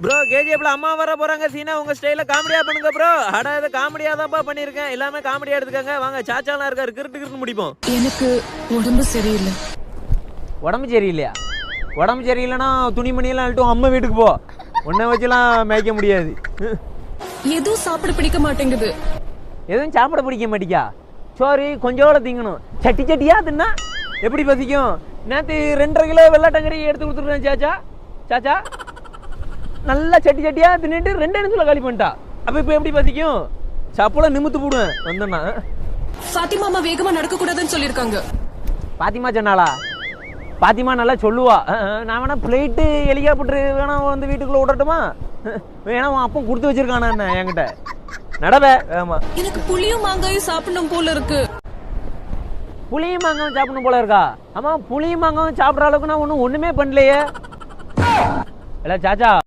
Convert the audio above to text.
Bro கேஜிஎஃப்ல அம்மா வர போறாங்க சீனா உங்க ஸ்டைல காமெடியா பண்ணுங்க ப்ரோ. அட இது காமெடியா தான்ப்பா பண்ணிருக்கேன். எல்லாமே காமெடியா எடுத்துக்கங்க. வாங்க சாச்சாலாம் இருக்காரு கிறுட்டு முடிப்போம். எனக்கு உடம்பு சரியில்லை. உடம்பு சரியில்லையா? உடம்பு சரியில்லைன்னா துணிமணி எல்லாம் அழுட்டும் அம்மா வீட்டுக்கு போ. உன்னை வச்சுலாம் மேய்க்க முடியாது. எதுவும் சாப்பிட பிடிக்க மாட்டேங்குது. எதுவும் சாப்பிட பிடிக்க மாட்டிக்கா? சோறு கொஞ்சோட திங்கணும். சட்டி சட்டியா தின்னா எப்படி பசிக்கும்? நேற்று 2.5 கிலோ வெள்ளாட்டங்கறி எடுத்து கொடுத்துருக்கேன் சாச்சா. சாச்சா நல்லா சட்டி சட்டியா தின்னுட்டு 2 நிமிஷத்துல காலி பண்ணிட்டா. அப்ப இப்ப எப்படி பசிக்கும்? சப்போல நிமித்து போடுவேன் வந்தேன்னா. ஃபாத்திமா அம்மா வேகமா நடக்க கூடாதுன்னு சொல்லிருக்காங்க. பாத்திமா சொன்னாளா? பாத்திமா நல்லா சொல்லுவா. நான் வேணா பிளேட்டு ஹெலிகாப்டர் வேணா வந்து வீட்டுக்குள்ள விடட்டுமா? வேணா உன் அப்பம் கொடுத்து வச்சிருக்கானா என்ன என்கிட்ட? நடவே. ஆமா எனக்கு புளியும் மாங்காயும் சாப்பிடணும் போல இருக்கு. புளியும் மாங்காவும் சாப்பிடணும் போல இருக்கா? ஆமா புளியும் மாங்காவும் சாப்பிட்ற அளவுக்கு நான் ஒண்ணுமே பண்ணலையே. இல்ல சாச்சா